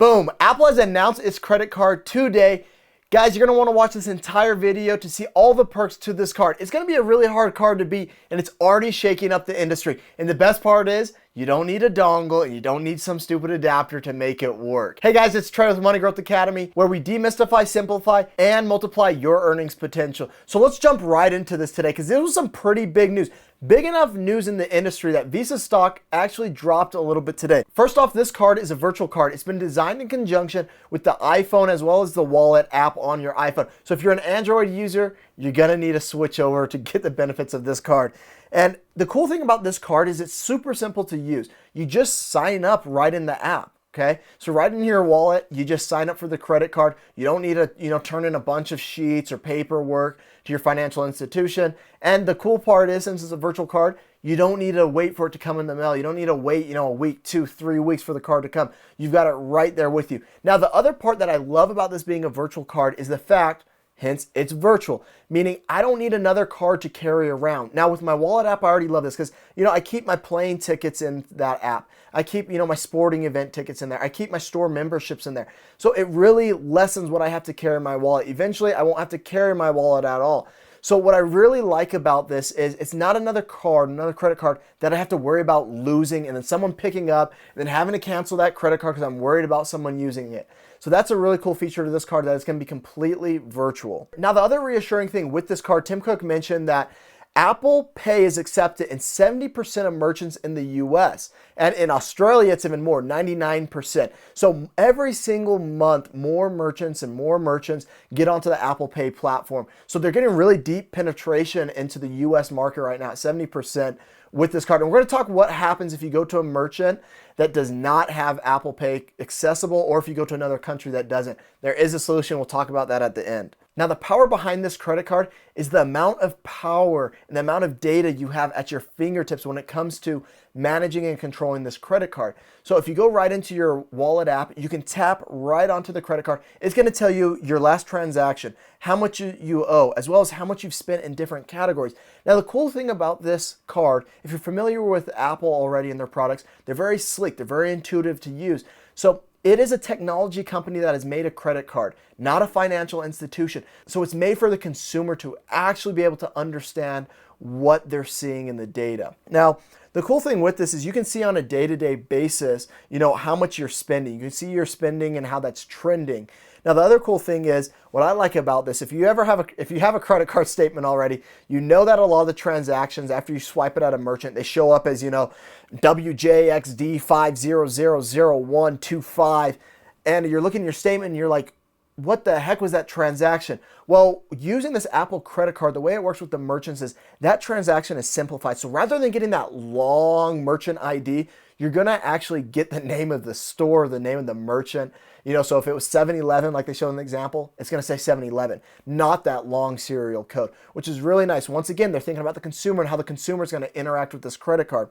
Boom, Apple has announced its credit card today. Guys, you're gonna wanna watch this entire video to see all the perks to this card. It's gonna be a really hard card to beat, and it's already shaking up the industry. And the best part is, you don't need a dongle and you don't need some stupid adapter to make it work. Hey guys, it's Trey with Money Growth Academy, where we demystify, simplify, and multiply your earnings potential. So let's jump right into this today, because there was some pretty big news. Big enough news in the industry that Visa stock actually dropped a little bit today. First off, this card is a virtual card. It's been designed in conjunction with the iPhone as well as the wallet app on your iPhone. So if you're an Android user, you're gonna need to switch over to get the benefits of this card. And the cool thing about this card is it's super simple to use. You just sign up right in the app. Okay, so right in your wallet, you just sign up for the credit card. You don't need to, turn in a bunch of sheets or paperwork to your financial institution. And the cool part is, since it's a virtual card, you don't need to wait for it to come in the mail. You don't need to wait, a week, 2, 3 weeks for the card to come. You've got it right there with you. Now, the other part that I love about this being a virtual card is the fact, hence it's virtual, meaning I don't need another card to carry around. Now with my wallet app, I already love this because, I keep my plane tickets in that app. I keep, my sporting event tickets in there. I keep my store memberships in there. So it really lessens what I have to carry in my wallet. Eventually, I won't have to carry my wallet at all. So what I really like about this is it's not another card, another credit card that I have to worry about losing and then someone picking up and then having to cancel that credit card because I'm worried about someone using it. So that's a really cool feature to this card, that it's going to be completely virtual. Now, the other reassuring thing with this card, Tim Cook mentioned that Apple Pay is accepted in 70% of merchants in the US. And in Australia, it's even more, 99%. So every single month, more merchants get onto the Apple Pay platform. So they're getting really deep penetration into the US market right now at 70% with this card. And we're going to talk what happens if you go to a merchant that does not have Apple Pay accessible, or if you go to another country that doesn't. There is a solution. We'll talk about that at the end. Now, the power behind this credit card is the amount of power and the amount of data you have at your fingertips when it comes to managing and controlling this credit card. So if you go right into your wallet app, you can tap right onto the credit card. It's going to tell you your last transaction, how much you owe, as well as how much you've spent in different categories. Now, the cool thing about this card, if you're familiar with Apple already and their products, they're very sleek, they're very intuitive to use. So it is a technology company that has made a credit card, not a financial institution. So it's made for the consumer to actually be able to understand what they're seeing in the data. Now, the cool thing with this is you can see on a day-to-day basis, how much you're spending. You can see your spending and how that's trending. Now, the other cool thing is, what I like about this, if you have a credit card statement already, you know that a lot of the transactions after you swipe it at a merchant, they show up as, WJXD50000125, and you're looking at your statement and you're like, what the heck was that transaction? Well, using this Apple credit card, the way it works with the merchants is that transaction is simplified. So rather than getting that long merchant ID, you're gonna actually get the name of the store, the name of the merchant. So if it was 7-Eleven, like they showed in the example, it's gonna say 7-Eleven, not that long serial code, which is really nice. Once again, they're thinking about the consumer and how the consumer is gonna interact with this credit card.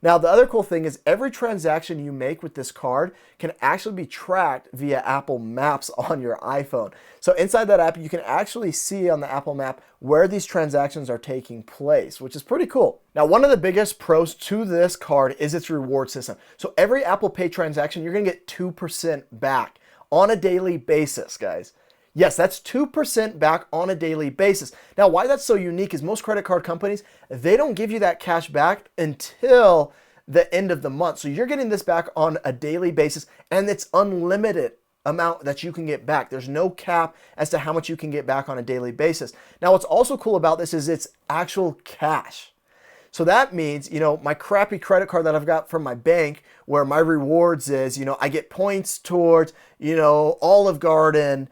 Now, the other cool thing is every transaction you make with this card can actually be tracked via Apple Maps on your iPhone. So inside that app, you can actually see on the Apple Map where these transactions are taking place, which is pretty cool. Now, one of the biggest pros to this card is its reward system. So every Apple Pay transaction, you're gonna get 2% back on a daily basis, guys. Yes, that's 2% back on a daily basis. Now, why that's so unique is most credit card companies, they don't give you that cash back until the end of the month. So you're getting this back on a daily basis, and it's unlimited amount that you can get back. There's no cap as to how much you can get back on a daily basis. Now, what's also cool about this is it's actual cash. So that means, my crappy credit card that I've got from my bank, where my rewards is, I get points towards, Olive Garden,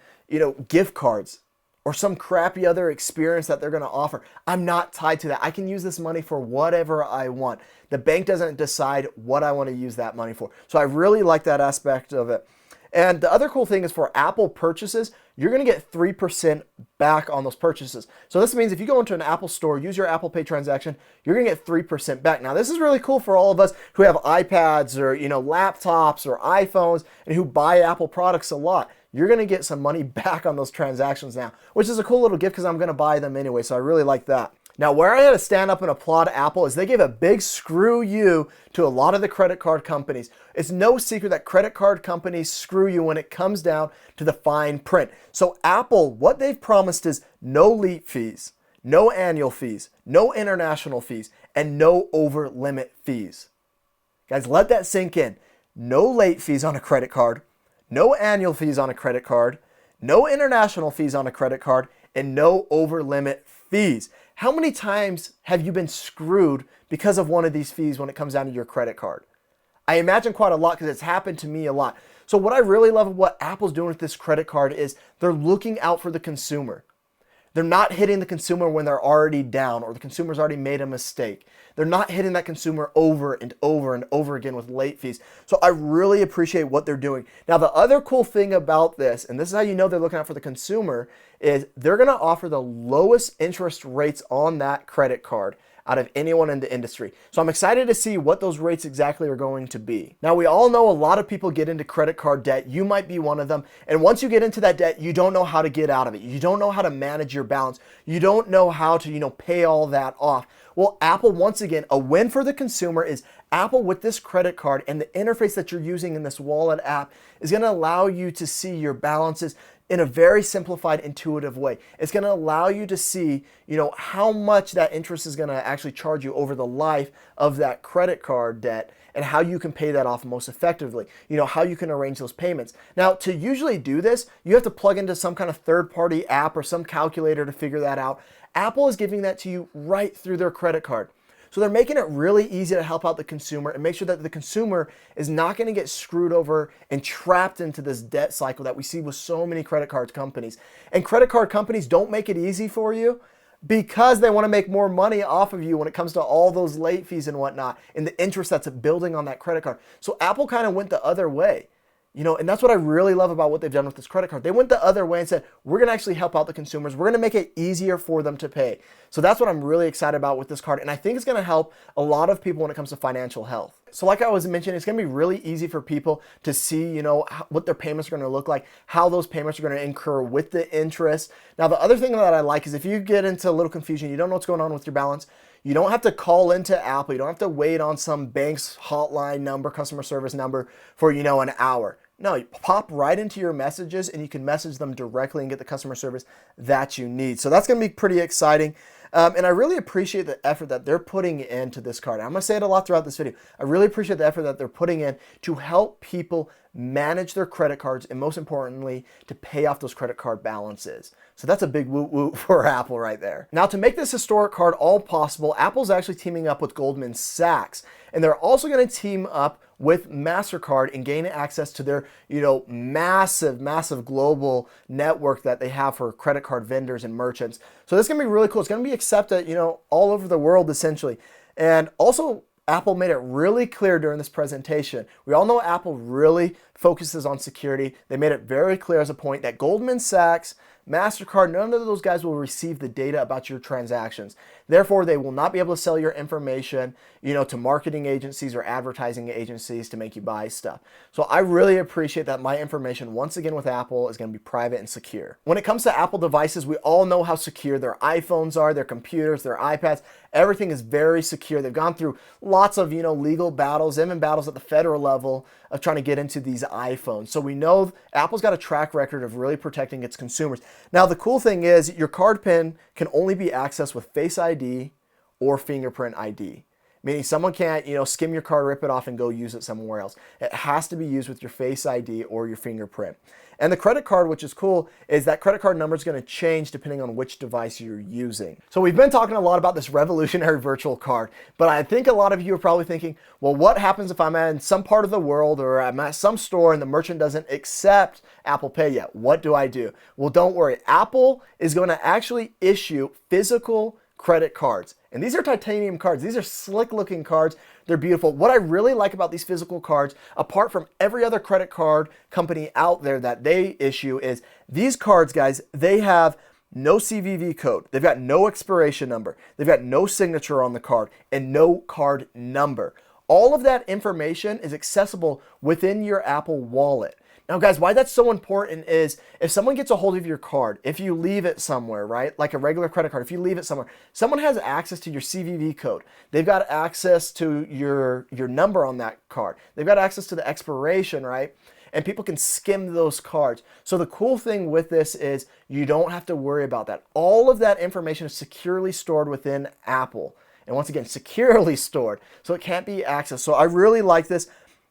gift cards or some crappy other experience that they're going to offer. I'm not tied to that. I can use this money for whatever I want. The bank doesn't decide what I want to use that money for. So I really like that aspect of it. And the other cool thing is for Apple purchases, you're going to get 3% back on those purchases. So this means if you go into an Apple store, use your Apple Pay transaction, you're going to get 3% back. Now, this is really cool for all of us who have iPads or, laptops or iPhones and who buy Apple products a lot. You're going to get some money back on those transactions now, which is a cool little gift because I'm going to buy them anyway. So I really like that. Now, where I had to stand up and applaud Apple is they gave a big screw you to a lot of the credit card companies. It's no secret that credit card companies screw you when it comes down to the fine print. So Apple, what they've promised is no late fees, no annual fees, no international fees, and no over limit fees. Guys, let that sink in. No late fees on a credit card, no annual fees on a credit card, no international fees on a credit card, and no over limit fees. How many times have you been screwed because of one of these fees when it comes down to your credit card? I imagine quite a lot because it's happened to me a lot. So what I really love of what Apple's doing with this credit card is they're looking out for the consumer. They're not hitting the consumer when they're already down or the consumer's already made a mistake. They're not hitting that consumer over and over and over again with late fees. So I really appreciate what they're doing. Now, the other cool thing about this, and this is how you know they're looking out for the consumer, is they're going to offer the lowest interest rates on that credit card out of anyone in the industry. So I'm excited to see what those rates exactly are going to be. Now, we all know a lot of people get into credit card debt. You might be one of them. And once you get into that debt, you don't know how to get out of it. You don't know how to manage your balance. You don't know how to, pay all that off. Well, Apple, once again, a win for the consumer is Apple with this credit card and the interface that you're using in this wallet app is going to allow you to see your balances in a very simplified, intuitive way. It's going to allow you to see, how much that interest is going to actually charge you over the life of that credit card debt and how you can pay that off most effectively. How you can arrange those payments. Now, to usually do this, you have to plug into some kind of third-party app or some calculator to figure that out. Apple is giving that to you right through their credit card. So they're making it really easy to help out the consumer and make sure that the consumer is not going to get screwed over and trapped into this debt cycle that we see with so many credit card companies. And credit card companies don't make it easy for you because they want to make more money off of you when it comes to all those late fees and whatnot and the interest that's building on that credit card. So Apple kind of went the other way. And that's what I really love about what they've done with this credit card. They went the other way and said, we're going to actually help out the consumers. We're going to make it easier for them to pay. So that's what I'm really excited about with this card. And I think it's going to help a lot of people when it comes to financial health. So like I was mentioning, it's going to be really easy for people to see, what their payments are going to look like, how those payments are going to incur with the interest. Now, the other thing that I like is if you get into a little confusion, you don't know what's going on with your balance, you don't have to call into Apple. You don't have to wait on some bank's hotline number, customer service number for, an hour. No, you pop right into your messages and you can message them directly and get the customer service that you need. So that's going to be pretty exciting. And I really appreciate the effort that they're putting into this card. I'm going to say it a lot throughout this video. I really appreciate the effort that they're putting in to help people manage their credit cards and most importantly, to pay off those credit card balances. So that's a big woot woot for Apple right there. Now, to make this historic card all possible, Apple's actually teaming up with Goldman Sachs. And they're also going to team up with MasterCard and gain access to their, massive global network that they have for credit card vendors and merchants. So this is going to be really cool. It's going to be accepted, all over the world essentially. And also, Apple made it really clear during this presentation. We all know Apple really focuses on security. They made it very clear as a point that Goldman Sachs, MasterCard, none of those guys will receive the data about your transactions. Therefore, they will not be able to sell your information, to marketing agencies or advertising agencies to make you buy stuff. So I really appreciate that my information, once again with Apple, is going to be private and secure. When it comes to Apple devices, we all know how secure their iPhones are, their computers, their iPads. Everything is very secure. They've gone through lots of, legal battles, even battles at the federal level of trying to get into these iPhones. So we know Apple's got a track record of really protecting its consumers. Now, the cool thing is your card PIN can only be accessed with Face ID or fingerprint ID. Meaning someone can't, skim your card, rip it off, and go use it somewhere else. It has to be used with your Face ID or your fingerprint. And the credit card, which is cool, is that credit card number is going to change depending on which device you're using. So we've been talking a lot about this revolutionary virtual card, but I think a lot of you are probably thinking, well, what happens if I'm in some part of the world or I'm at some store and the merchant doesn't accept Apple Pay yet? What do I do? Well, don't worry. Apple is going to actually issue physical credit cards. And these are titanium cards. These are slick looking cards. They're beautiful. What I really like about these physical cards, apart from every other credit card company out there that they issue, is these cards, guys, they have no CVV code. They've got no expiration number. They've got no signature on the card and no card number. All of that information is accessible within your Apple Wallet. Now guys, why that's so important is if someone gets a hold of your card, if you leave it somewhere, right? Like a regular credit card, if you leave it somewhere, someone has access to your CVV code. They've got access to your number on that card. They've got access to the expiration, right? And people can skim those cards. So the cool thing with this is you don't have to worry about that. All of that information is securely stored within Apple. And once again, securely stored. So it can't be accessed. So I really like this.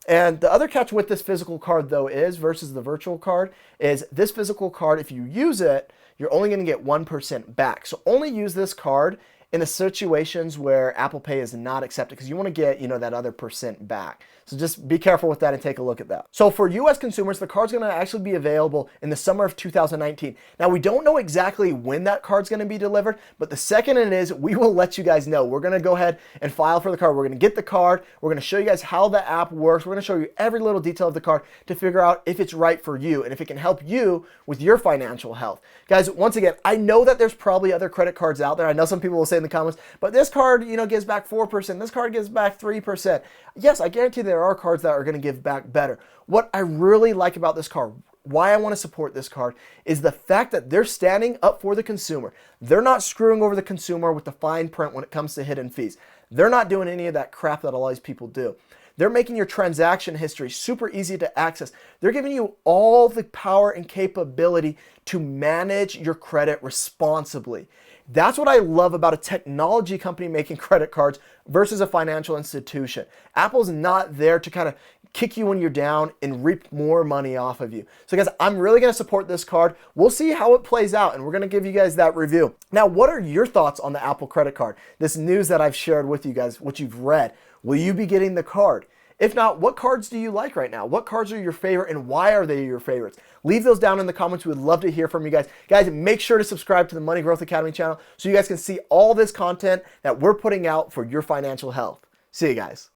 And the other catch with this physical card though is, versus the virtual card, is this physical card, if you use it, you're only going to get 1% back. So only use this card in the situations where Apple Pay is not accepted, because you want to get, that other percent back. So just be careful with that and take a look at that. So for US consumers, the card's going to actually be available in the summer of 2019. Now we don't know exactly when that card's going to be delivered, but the second it is, we will let you guys know. We're going to go ahead and file for the card. We're going to get the card. We're going to show you guys how the app works. We're going to show you every little detail of the card to figure out if it's right for you and if it can help you with your financial health. Guys, once again, I know that there's probably other credit cards out there. I know some people will say in the comments, but this card, gives back 4%. This card gives back 3%. Yes, I guarantee there are cards that are going to give back better. What I really like about this card, why I want to support this card, is the fact that they're standing up for the consumer. They're not screwing over the consumer with the fine print when it comes to hidden fees. They're not doing any of that crap that a lot of these people do. They're making your transaction history super easy to access. They're giving you all the power and capability to manage your credit responsibly. That's what I love about a technology company making credit cards versus a financial institution. Apple's not there to kind of kick you when you're down and reap more money off of you. So guys, I'm really going to support this card. We'll see how it plays out, and we're going to give you guys that review. Now, what are your thoughts on the Apple credit card? This news that I've shared with you guys, what you've read. Will you be getting the card? If not, what cards do you like right now? What cards are your favorite, and why are they your favorites? Leave those down in the comments. We would love to hear from you guys. Guys, make sure to subscribe to the Money Growth Academy channel so you guys can see all this content that we're putting out for your financial health. See you guys.